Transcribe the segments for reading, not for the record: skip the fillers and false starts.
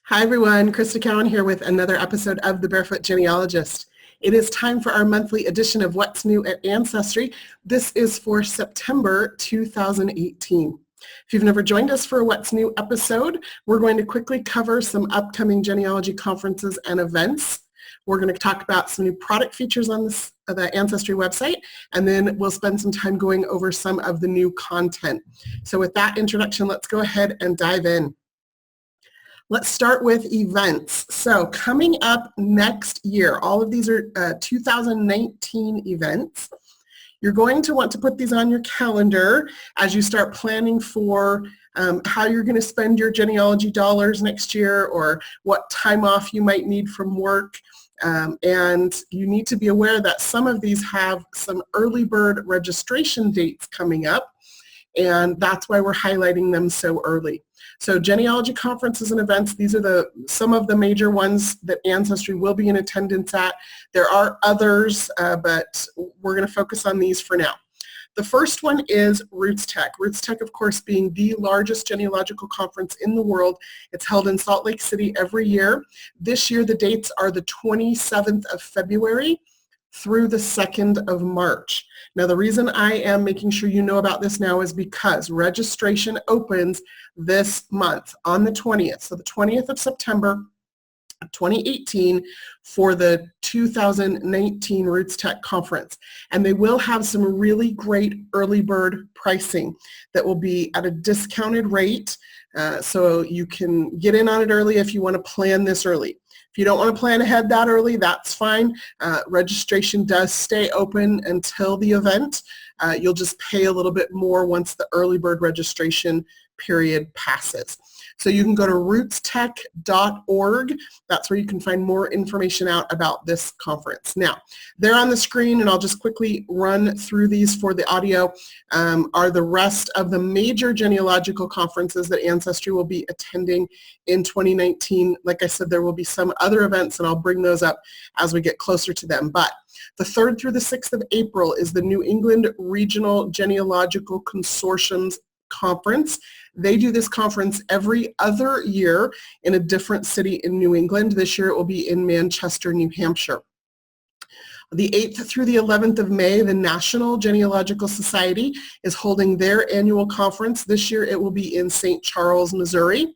Hi everyone, Crista Cowan here with another episode of The Barefoot Genealogist. It is time for our monthly edition of What's New at Ancestry. This is for September 2018. If you've never joined us for a What's New episode, we're going to quickly cover some upcoming genealogy conferences and events. We're going to talk about some new product features on the Ancestry website, and then we'll spend some time going over some of the new content. So with that introduction, let's go ahead and dive in. Let's start with events. So coming up next year, all of these are 2019 events. You're going to want to put these on your calendar as you start planning for how you're going to spend your genealogy dollars next year, or what time off you might need from work. And you need to be aware that some of these have some early bird registration dates coming up, and that's why we're highlighting them so early. So genealogy conferences and events, these are some of the major ones that Ancestry will be in attendance at. There are others, but we're going to focus on these for now. The first one is Roots Tech. Roots Tech, of course, being the largest genealogical conference in the world. It's held in Salt Lake City every year. This year, the dates are the 27th of February through the 2nd of March. Now, the reason I am making sure you know about this now is because registration opens this month on the 20th. So the 20th of September 2018 for the 2019 Roots Tech Conference. And they will have some really great early bird pricing that will be at a discounted rate. So you can get in on it early if you want to plan this early. If you don't want to plan ahead that early, that's fine. Registration does stay open until the event. You'll just pay a little bit more once the early bird registration period passes. So you can go to rootstech.org. That's where you can find more information out about this conference. Now, they're on the screen, and I'll just quickly run through these for the audio, are the rest of the major genealogical conferences that Ancestry will be attending in 2019. Like I said, there will be some other events, and I'll bring those up as we get closer to them. But the 3rd through the 6th of April is the New England Regional Genealogical Consortium's conference. They do this conference every other year in a different city in New England. This year it will be in Manchester, New Hampshire. The 8th through the 11th of May, the National Genealogical Society is holding their annual conference. This year it will be in St. Charles, Missouri.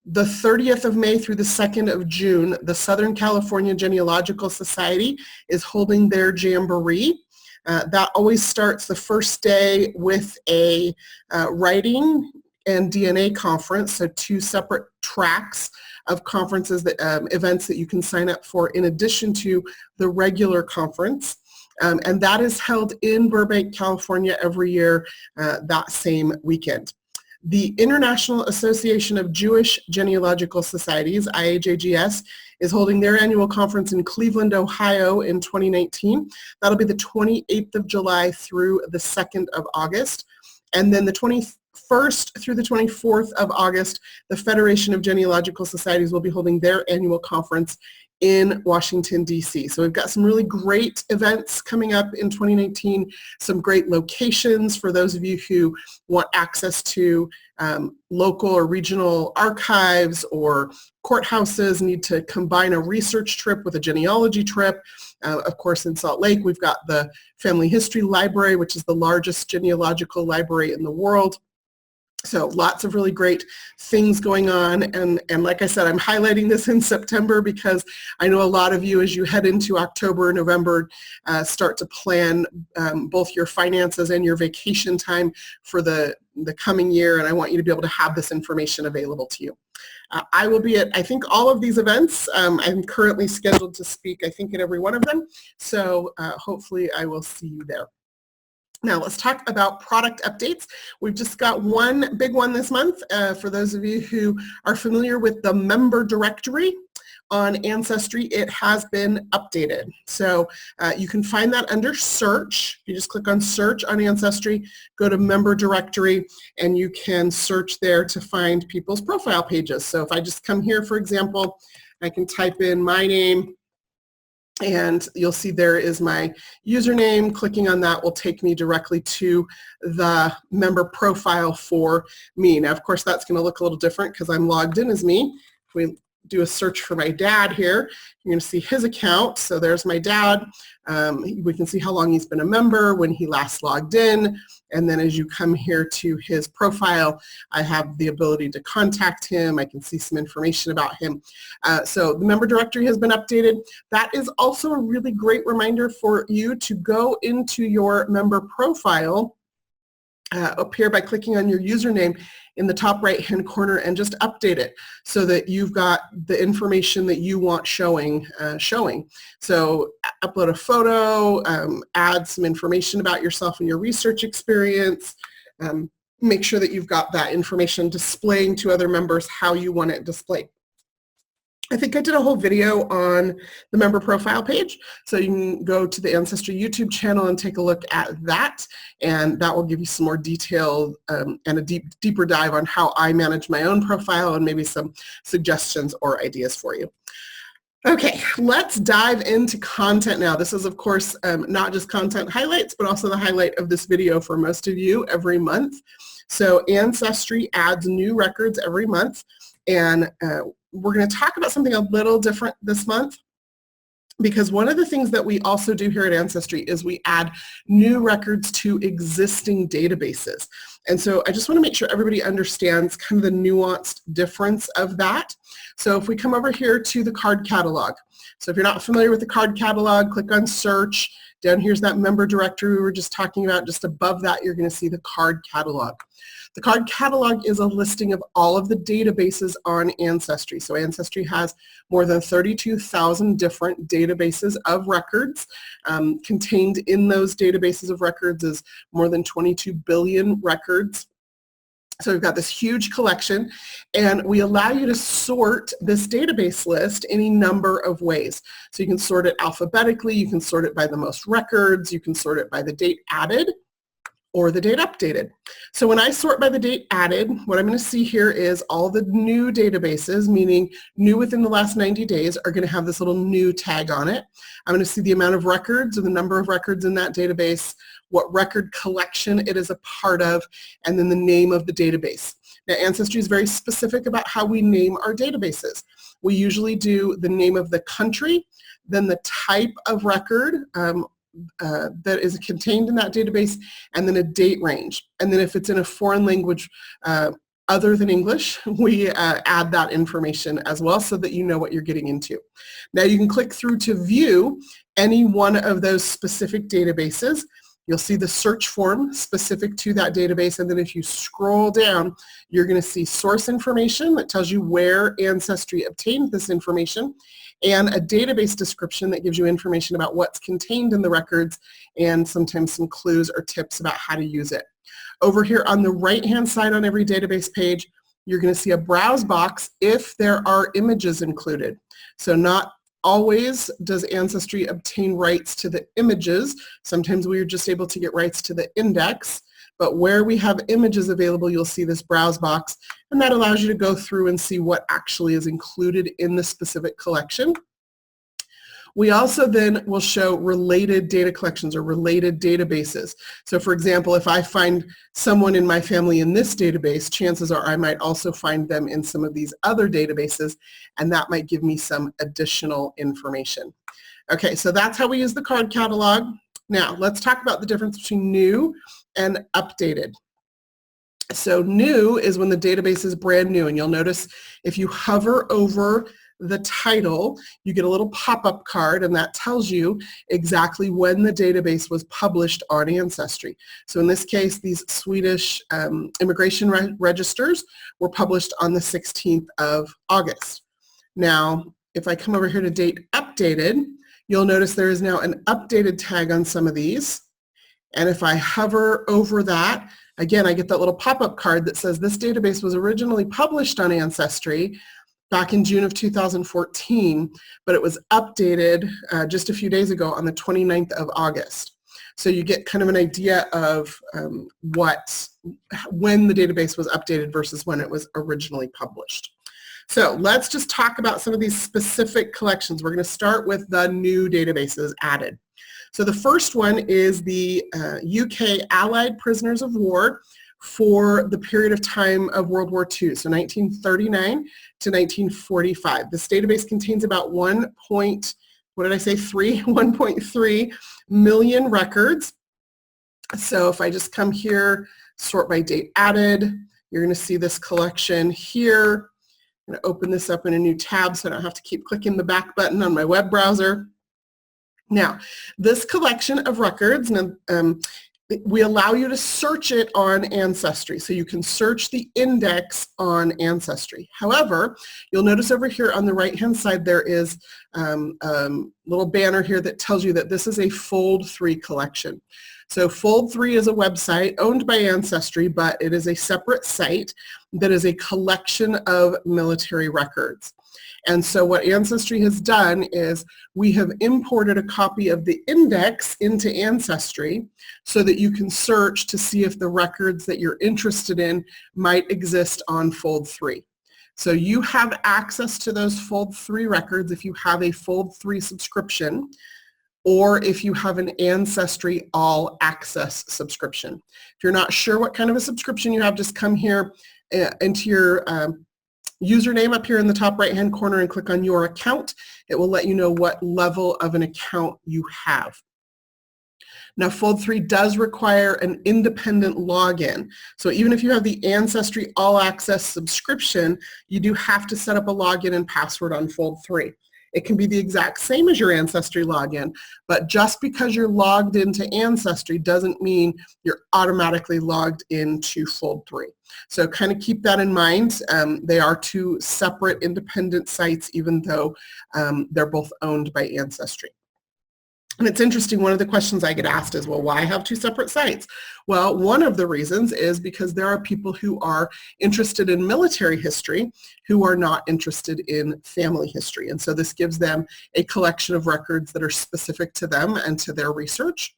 The 30th of May through the 2nd of June, the Southern California Genealogical Society is holding their Jamboree. That always starts the first day with a writing and DNA conference, so 2 separate tracks of conferences, events that you can sign up for in addition to the regular conference. And that is held in Burbank, California every year that same weekend. The International Association of Jewish Genealogical Societies, IAJGS, is holding their annual conference in Cleveland, Ohio in 2019. That'll be the 28th of July through the 2nd of August. And then the 21st through the 24th of August, the Federation of Genealogical Societies will be holding their annual conference in Washington, D.C. So we've got some really great events coming up in 2019, some great locations for those of you who want access to local or regional archives or courthouses, need to combine a research trip with a genealogy trip. Of course, in Salt Lake, we've got the Family History Library, which is the largest genealogical library in the world. So lots of really great things going on, and like I said, I'm highlighting this in September because I know a lot of you, as you head into October and November, start to plan both your finances and your vacation time for the coming year, and I want you to be able to have this information available to you. I will be at, I think, all of these events. I'm currently scheduled to speak, I think, at every one of them, so hopefully I will see you there. Now let's talk about product updates. We've just got one big one this month. For those of you who are familiar with the member directory on Ancestry, it has been updated. So you can find that under search. You just click on search on Ancestry, go to member directory, and you can search there to find people's profile pages. So if I just come here, for example, I can type in my name, and you'll see there is my username. Clicking on that will take me directly to the member profile for me. Now, of course, that's going to look a little different because I'm logged in as me. If we do a search for my dad here, you're going to see his account. So there's my dad. We can see how long he's been a member, when he last logged in, and then as you come here to his profile, I have the ability to contact him. I can see some information about him. So the member directory has been updated. That is also a really great reminder for you to go into your member profile up here by clicking on your username in the top right hand corner and just update it so that you've got the information that you want showing. So upload a photo, add some information about yourself and your research experience, make sure that you've got that information displaying to other members how you want it displayed. I think I did a whole video on the member profile page, so you can go to the Ancestry YouTube channel and take a look at that, and that will give you some more detail and a deeper dive on how I manage my own profile and maybe some suggestions or ideas for you. Okay, let's dive into content now. This is, of course, not just content highlights, but also the highlight of this video for most of you every month. So Ancestry adds new records every month, and we're going to talk about something a little different this month, because one of the things that we also do here at Ancestry is we add new records to existing databases. And so I just want to make sure everybody understands kind of the nuanced difference of that. So if we come over here to the card catalog. So if you're not familiar with the card catalog, click on search. Down here's that member directory we were just talking about. Just above that, you're going to see the card catalog. The card catalog is a listing of all of the databases on Ancestry. So Ancestry has more than 32,000 different databases of records. Contained in those databases of records is more than 22 billion records. So we've got this huge collection, and we allow you to sort this database list any number of ways. So you can sort it alphabetically, you can sort it by the most records, you can sort it by the date added, or the date updated. So when I sort by the date added, what I'm going to see here is all the new databases, meaning new within the last 90 days, are going to have this little new tag on it. I'm going to see the amount of records or the number of records in that database, what record collection it is a part of, and then the name of the database. Now, Ancestry is very specific about how we name our databases. We usually do the name of the country, then the type of record, that is contained in that database, and then a date range. And then if it's in a foreign language other than English, we add that information as well so that you know what you're getting into. Now you can click through to view any one of those specific databases. You'll see the search form specific to that database, and then if you scroll down, you're going to see source information that tells you where Ancestry obtained this information, and a database description that gives you information about what's contained in the records and sometimes some clues or tips about how to use it. Over here on the right-hand side on every database page, you're going to see a browse box if there are images included. So not always does Ancestry obtain rights to the images. Sometimes we are just able to get rights to the index. But where we have images available, you'll see this browse box, and that allows you to go through and see what actually is included in the specific collection. We also then will show related data collections or related databases. So for example, if I find someone in my family in this database, chances are I might also find them in some of these other databases, and that might give me some additional information. Okay, so that's how we use the card catalog. Now, let's talk about the difference between new and updated. So new is when the database is brand new, and you'll notice if you hover over the title, you get a little pop-up card, and that tells you exactly when the database was published on Ancestry. So in this case, these Swedish immigration registers were published on the 16th of August. Now, if I come over here to date updated, you'll notice there is now an updated tag on some of these. And if I hover over that, again, I get that little pop-up card that says this database was originally published on Ancestry back in June of 2014, but it was updated just a few days ago on the 29th of August. So you get kind of an idea of when the database was updated versus when it was originally published. So let's just talk about some of these specific collections. We're going to start with the new databases added. So the first one is the UK Allied Prisoners of War for the period of time of World War II, so 1939 to 1945. This database contains about 1.3 million records. So if I just come here, sort by date added, you're going to see this collection here. I'm going to open this up in a new tab so I don't have to keep clicking the back button on my web browser. Now, this collection of records, we allow you to search it on Ancestry. So you can search the index on Ancestry. However, you'll notice over here on the right-hand side there is a little banner here that tells you that this is a Fold3 collection. So Fold3 is a website owned by Ancestry, but it is a separate site that is a collection of military records. And so what Ancestry has done is we have imported a copy of the index into Ancestry so that you can search to see if the records that you're interested in might exist on Fold3. So you have access to those Fold3 records if you have a Fold3 subscription, or if you have an Ancestry All Access subscription. If you're not sure what kind of a subscription you have, just come here into your username up here in the top right-hand corner and click on Your Account. It will let you know what level of an account you have. Now, Fold3 does require an independent login. So even if you have the Ancestry All Access subscription, you do have to set up a login and password on Fold3. It can be the exact same as your Ancestry login, but just because you're logged into Ancestry doesn't mean you're automatically logged into Fold3. So kind of keep that in mind. They are two separate independent sites, even though they're both owned by Ancestry. And it's interesting, one of the questions I get asked is, well, why have two separate sites? Well, one of the reasons is because there are people who are interested in military history who are not interested in family history. And so this gives them a collection of records that are specific to them and to their research.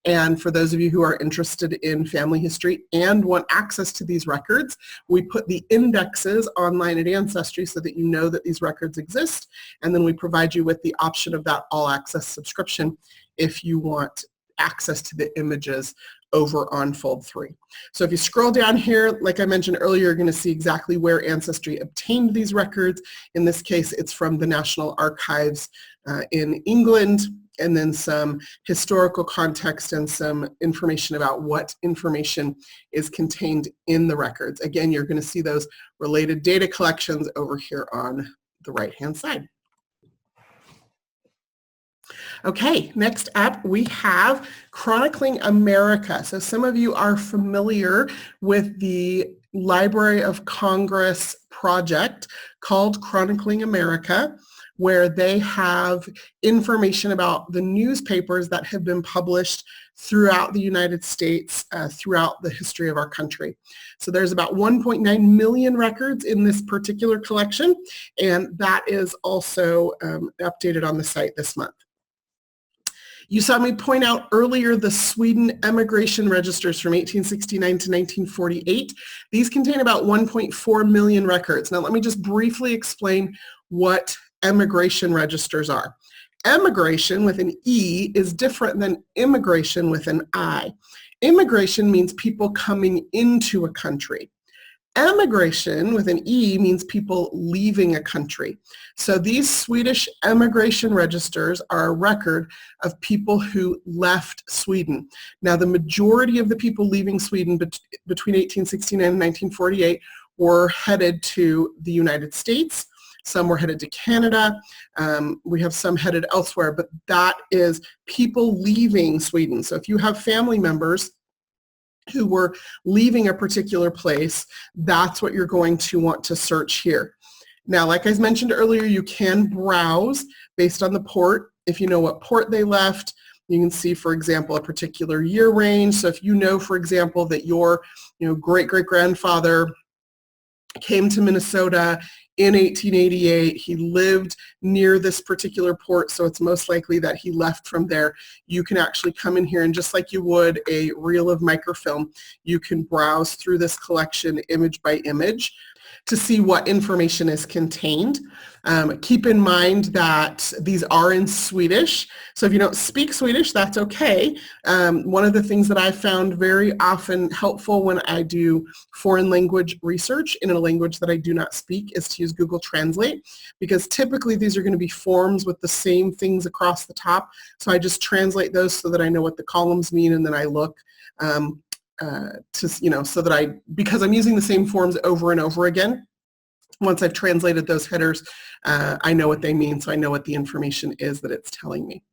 And for those of you who are interested in family history and want access to these records, we put the indexes online at Ancestry so that you know that these records exist, and then we provide you with the option of that all access subscription if you want access to the images over on Fold3. So if you scroll down here, like I mentioned earlier, you're going to see exactly where Ancestry obtained these records. In this case, it's from the National Archives in England, and then some historical context and some information about what information is contained in the records. Again, you're going to see those related data collections over here on the right-hand side. Okay, next up we have Chronicling America. So some of you are familiar with the Library of Congress project called Chronicling America, where they have information about the newspapers that have been published throughout the United States, throughout the history of our country. So there's about 1.9 million records in this particular collection, and that is also updated on the site this month. You saw me point out earlier the Sweden emigration registers from 1869 to 1948. These contain about 1.4 million records. Now let me just briefly explain what emigration registers are. Emigration with an E is different than immigration with an I. Immigration means people coming into a country. Emigration with an E means people leaving a country. So these Swedish emigration registers are a record of people who left Sweden. Now the majority of the people leaving Sweden between 1869 and 1948 were headed to the United States. Some were headed to Canada. We have some headed elsewhere, but that is people leaving Sweden. So if you have family members who were leaving a particular place, that's what you're going to want to search here. Now, like I mentioned earlier, you can browse based on the port. If you know what port they left, you can see, for example, a particular year range. So if you know, for example, that your great-great-grandfather came to Minnesota in 1888, he lived near this particular port, so it's most likely that he left from there. You can actually come in here, and just like you would a reel of microfilm, you can browse through this collection image by image to see what information is contained. Keep in mind that these are in Swedish, so if you don't speak Swedish, that's okay. One of the things that I found very often helpful when I do foreign language research in a language that I do not speak is to use Google Translate, because typically these are going to be forms with the same things across the top. So I just translate those so that I know what the columns mean, and then I look so that because I'm using the same forms over and over again, once I've translated those headers, I know what they mean, so I know what the information is that it's telling me.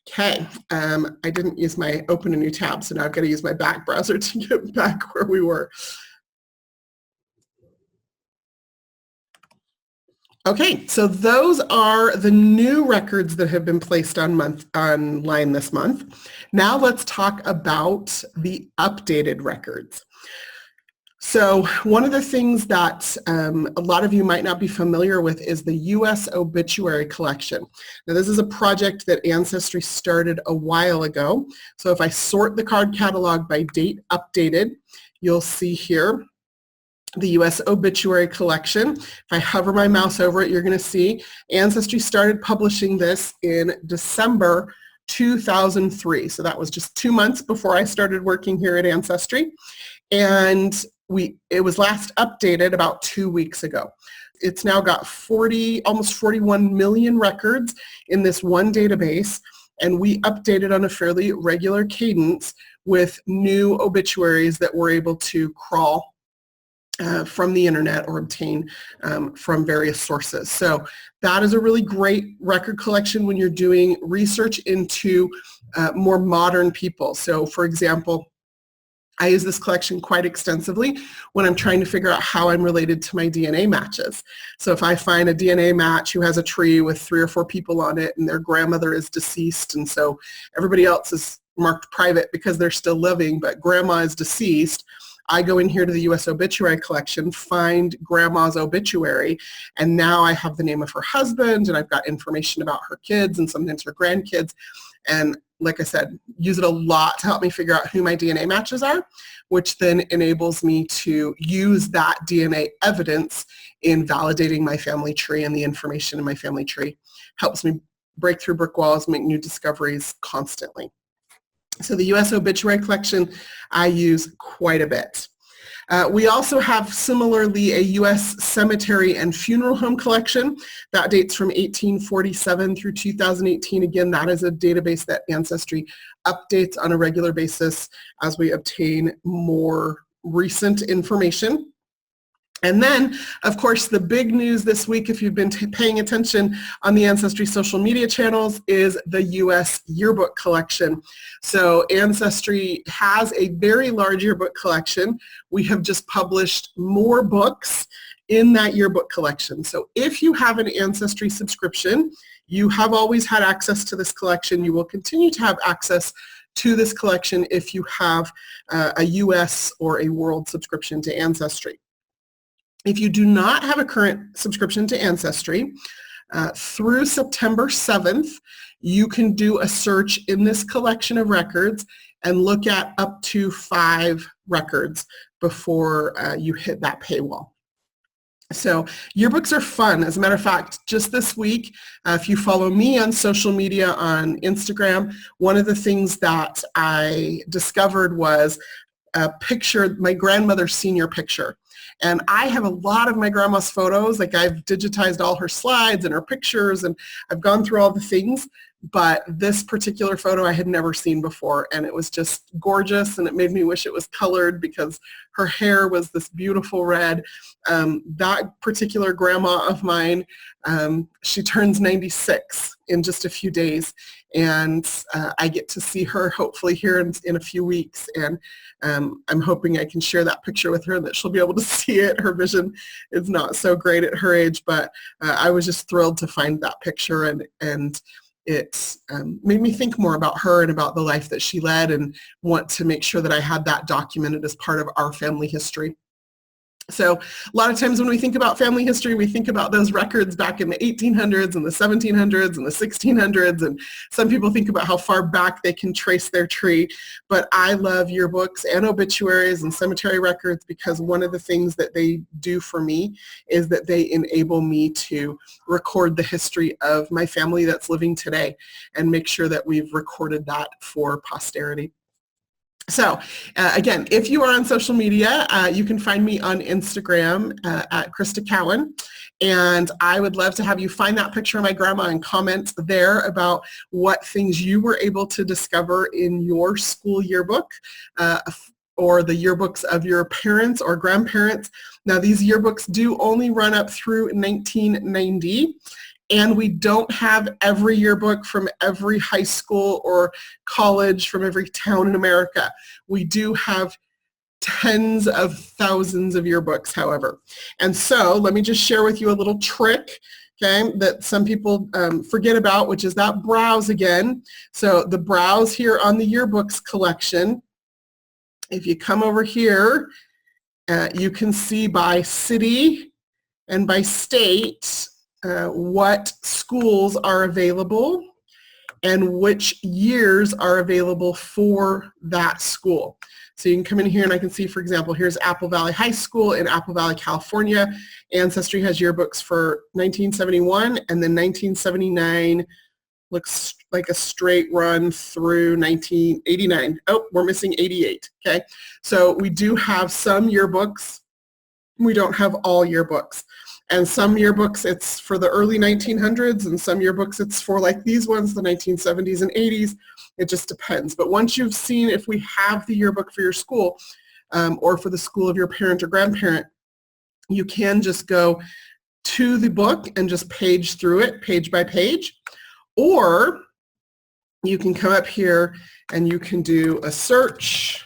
Okay, I didn't use my open a new tab, so now I've got to use my back browser to get back where we were. Okay, so those are the new records that have been placed online this month. Now let's talk about the updated records. So one of the things that a lot of you might not be familiar with is the U.S. obituary collection. Now this is a project that Ancestry started a while ago. So if I sort the card catalog by date updated, you'll see here the U.S. obituary collection. If I hover my mouse over it, you're going to see Ancestry started publishing this in December 2003. So that was just 2 months before I started working here at Ancestry. And it was last updated about 2 weeks ago. It's now got almost 41 million records in this one database, and we update it on a fairly regular cadence with new obituaries that we're able to crawl from the internet or obtain from various sources. So that is a really great record collection when you're doing research into more modern people. So for example, I use this collection quite extensively when I'm trying to figure out how I'm related to my DNA matches. So if I find a DNA match who has a tree with 3 or 4 people on it and their grandmother is deceased, and so everybody else is marked private because they're still living, but grandma is deceased, I go in here to the U.S. obituary collection, find grandma's obituary, and now I have the name of her husband, and I've got information about her kids and sometimes her grandkids. And like I said, use it a lot to help me figure out who my DNA matches are, which then enables me to use that DNA evidence in validating my family tree, and the information in my family tree helps me break through brick walls, make new discoveries constantly. So the U.S. obituary collection I use quite a bit. We also have similarly a U.S. cemetery and funeral home collection that dates from 1847 through 2018. Again, that is a database that Ancestry updates on a regular basis as we obtain more recent information. And then, of course, the big news this week, if you've been paying attention on the Ancestry social media channels, is the U.S. yearbook collection. So Ancestry has a very large yearbook collection. We have just published more books in that yearbook collection. So if you have an Ancestry subscription, you have always had access to this collection. You will continue to have access to this collection if you have a U.S. or a world subscription to Ancestry. If you do not have a current subscription to Ancestry, through September 7th, you can do a search in this collection of records and look at up to 5 records before you hit that paywall. So yearbooks are fun. As a matter of fact, just this week, if you follow me on social media on Instagram, one of the things that I discovered was a picture, my grandmother's senior picture. And I have a lot of my grandma's photos. Like, I've digitized all her slides and her pictures, and I've gone through all the things. But this particular photo I had never seen before, and it was just gorgeous, and it made me wish it was colored because her hair was this beautiful red. That particular grandma of mine, she turns 96 in just a few days, and I get to see her hopefully here in a few weeks, and I'm hoping I can share that picture with her and that she'll be able to see it. Her vision is not so great at her age, but I was just thrilled to find that picture, and it made me think more about her and about the life that she led, and want to make sure that I had that documented as part of our family history. So a lot of times when we think about family history, we think about those records back in the 1800s and the 1700s and the 1600s, and some people think about how far back they can trace their tree. But I love yearbooks and obituaries and cemetery records because one of the things that they do for me is that they enable me to record the history of my family that's living today and make sure that we've recorded that for posterity. So again, if you are on social media, you can find me on Instagram at Crista Cowan, and I would love to have you find that picture of my grandma and comment there about what things you were able to discover in your school yearbook or the yearbooks of your parents or grandparents. Now, these yearbooks do only run up through 1990. And we don't have every yearbook from every high school or college from every town in America. We do have tens of thousands of yearbooks, however. And so let me just share with you a little trick, okay, that some people forget about, which is that browse again. So the browse here on the yearbooks collection, if you come over here, you can see by city and by state what schools are available and which years are available for that school. So you can come in here and I can see, for example, here's Apple Valley High School in Apple Valley, California. Ancestry has yearbooks for 1971 and then 1979 looks like a straight run through 1989. Oh, we're missing 88, okay? So we do have some yearbooks. We don't have all yearbooks. And some yearbooks, it's for the early 1900s, and some yearbooks, it's for like these ones, the 1970s and 80s. It just depends. But once you've seen if we have the yearbook for your school or for the school of your parent or grandparent, you can just go to the book and just page through it, page by page. Or you can come up here and you can do a search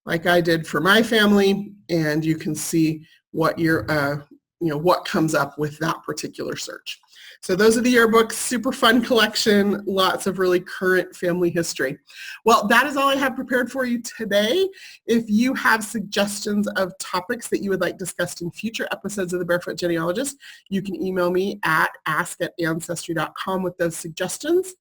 like I did for my family, and you can see what your what comes up with that particular search. So those are the yearbooks, super fun collection, lots of really current family history. Well, that is all I have prepared for you today. If you have suggestions of topics that you would like discussed in future episodes of The Barefoot Genealogist, you can email me at ask@ancestry.com with those suggestions.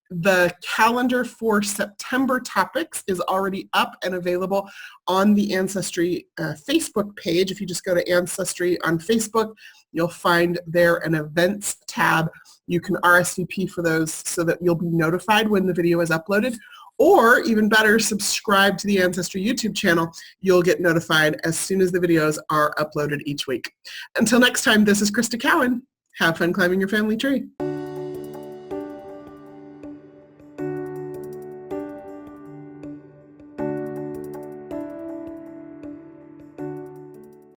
The calendar for September topics is already up and available on the Ancestry Facebook page. If you just go to Ancestry on Facebook, you'll find there an events tab. You can RSVP for those so that you'll be notified when the video is uploaded. Or even better, subscribe to the Ancestry YouTube channel. You'll get notified as soon as the videos are uploaded each week. Until next time, this is Crista Cowan. Have fun climbing your family tree.